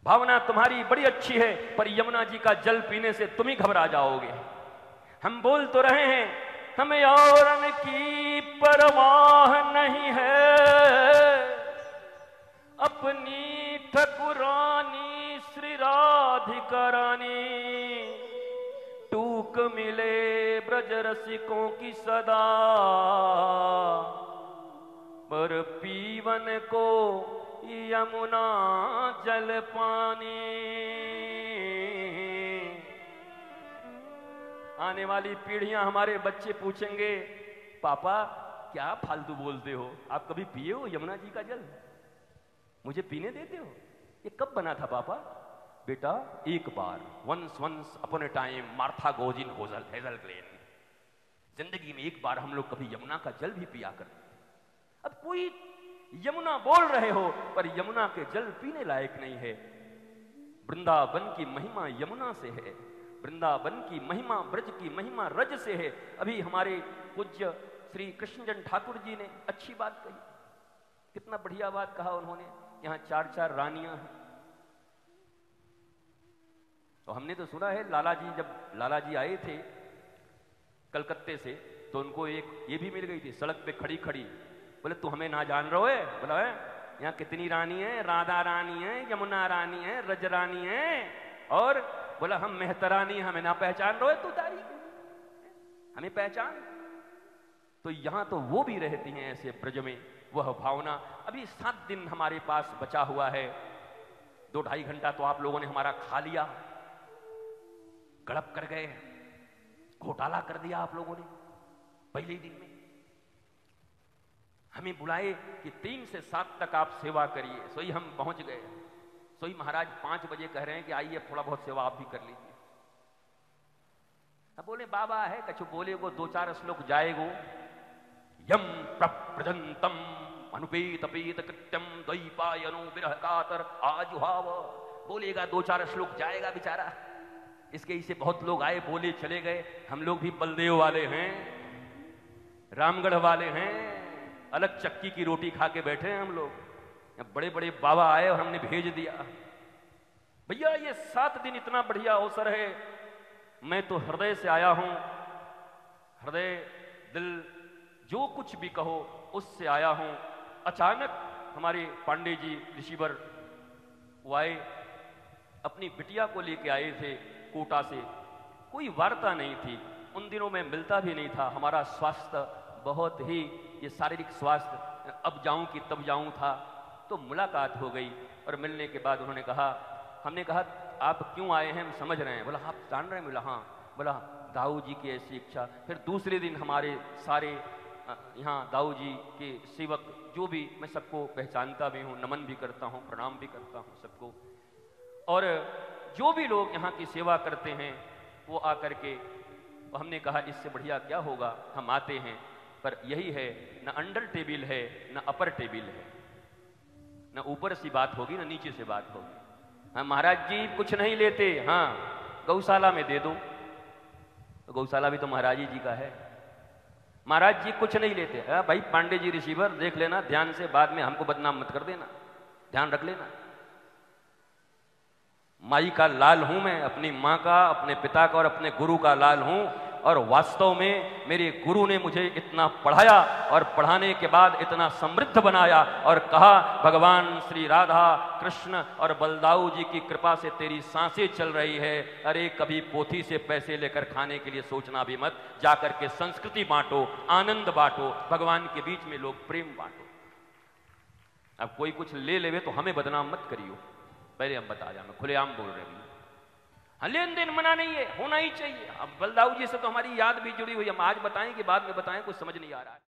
भावना तुम्हारी बड़ी अच्छी है, पर यमुना जी का जल पीने से तुम ही घबरा जाओगे। हम बोल तो रहे हैं हमें औरन की परवाह नहीं है, अपनी ठकुरानी श्री राधिका रानी, टूक मिले ब्रज रसिकों की सदा, पर पीवन को यमुना जल पानी। आने वाली पीढ़ियां, हमारे बच्चे पूछेंगे पापा क्या फालतू बोलते हो, आप कभी पिए हो यमुना जी का जल, मुझे पीने देते हो, ये कब बना था पापा? बेटा एक बार, once upon a time Martha goes in Hazel Glen, जिंदगी में एक बार हम लोग कभी यमुना का जल भी पिया करते। अब कोई यमुना बोल रहे हो पर यमुना के जल पीने लायक नहीं है। वृंदावन की महिमा यमुना से है, वृंदावन की महिमा ब्रज की महिमा रज से है। अभी हमारे पूज्य श्री कृष्णचंद्र ठाकुर जी ने अच्छी बात कही, कितना बढ़िया बात कहा उन्होंने। यहाँ 4 रानियां हैं, तो हमने तो सुना है लाला जी, जब लाला जी आए थे कलकत्ते से, तो उनको एक ये भी मिल गई थी सड़क पे खड़ी खड़ी। बोले तू हमें ना जान रहे है? बोला है यहाँ कितनी रानी है, राधा रानी है, यमुना रानी है, रज रानी है, और बोला हम मेहतरानी, हमें ना पहचान रहे तू तारीख, हमें पहचान। तो यहां तो वो भी रहती हैं ऐसे ब्रज में, वह भावना। अभी 7 दिन हमारे पास बचा हुआ है, 2-2.5 घंटा तो आप लोगों ने हमारा खा लिया, गड़प कर गए, घोटाला कर दिया आप लोगों ने पहले ही दिन में। हमें बुलाए कि 3 से 7 तक आप सेवा करिए, सोई हम पहुंच गए। सोई महाराज 5 बजे कह रहे हैं कि आइए थोड़ा बहुत सेवा आप भी कर लीजिए। अब बोले बाबा है कछु बोले को 2-4 श्लोक जाएगो, यम प्रजंतम अनुपेत पीत कृत्यम द्वैपायनो विरह कातर आजुहाव, बोलेगा 2-4 श्लोक जाएगा बेचारा। इसके इसे बहुत लोग आए बोले चले गए। हम लोग भी बलदेव वाले हैं, रामगढ़ वाले हैं, अलग चक्की की रोटी खा के बैठे हैं हम लोग। बड़े बड़े बाबा आए और हमने भेज दिया। भैया ये 7 दिन इतना बढ़िया अवसर है, मैं तो हृदय से आया हूं, हृदय दिल जो कुछ भी कहो उससे आया हूं। अचानक हमारे पांडे जी ऋषिवर वो आए, अपनी बिटिया को लेके आए थे कोटा से। कोई वार्ता नहीं थी, उन दिनों में मिलता भी नहीं था। हमारा स्वास्थ्य बहुत ही, ये शारीरिक स्वास्थ्य अब जाऊं कि तब जाऊं था। तो मुलाकात हो गई और मिलने के बाद उन्होंने कहा, हमने कहा आप क्यों आए हैं, हम समझ रहे हैं। बोला आप जान रहे हैं? बोला हाँ। बोला दाऊ जी की ऐसी इच्छा। फिर दूसरे दिन हमारे सारे यहाँ दाऊ जी के सेवक जो भी, मैं सबको पहचानता भी हूँ, नमन भी करता हूँ, प्रणाम भी करता हूँ सबको। और जो भी लोग यहाँ की सेवा करते हैं वो आकर के, हमने कहा इससे बढ़िया क्या होगा, हम आते हैं। पर यही है, न अंडर टेबल है न अपर टेबल है, न ऊपर से बात होगी न नीचे से बात होगी। हाँ महाराज जी कुछ नहीं लेते, हाँ गौशाला में दे दो, तो गौशाला भी तो महाराज जी का है। महाराज जी कुछ नहीं लेते, हाँ भाई पांडे जी रिसीवर देख लेना ध्यान से, बाद में हमको बदनाम मत कर देना, ध्यान रख लेना। माई का लाल हूं मैं, अपनी माँ का, अपने पिता का और अपने गुरु का लाल हूं। और वास्तव में मेरे गुरु ने मुझे इतना पढ़ाया और पढ़ाने के बाद इतना समृद्ध बनाया और कहा भगवान श्री राधा कृष्ण और बलदाऊ जी की कृपा से तेरी सांसें चल रही है। अरे कभी पोथी से पैसे लेकर खाने के लिए सोचना भी मत, जाकर के संस्कृति बांटो, आनंद बांटो, भगवान के बीच में लोग प्रेम बांटो। अब कोई कुछ ले लेवे तो हमें बदनाम मत करियो, पहले हम बता जाए, मैं खुलेआम बोल रहे हैं। हाँ लेन देन मना नहीं है, होना ही चाहिए। अब बलदाऊ जी से तो हमारी याद भी जुड़ी हुई, हम आज बताएं कि बाद में बताएं, कुछ समझ नहीं आ रहा है।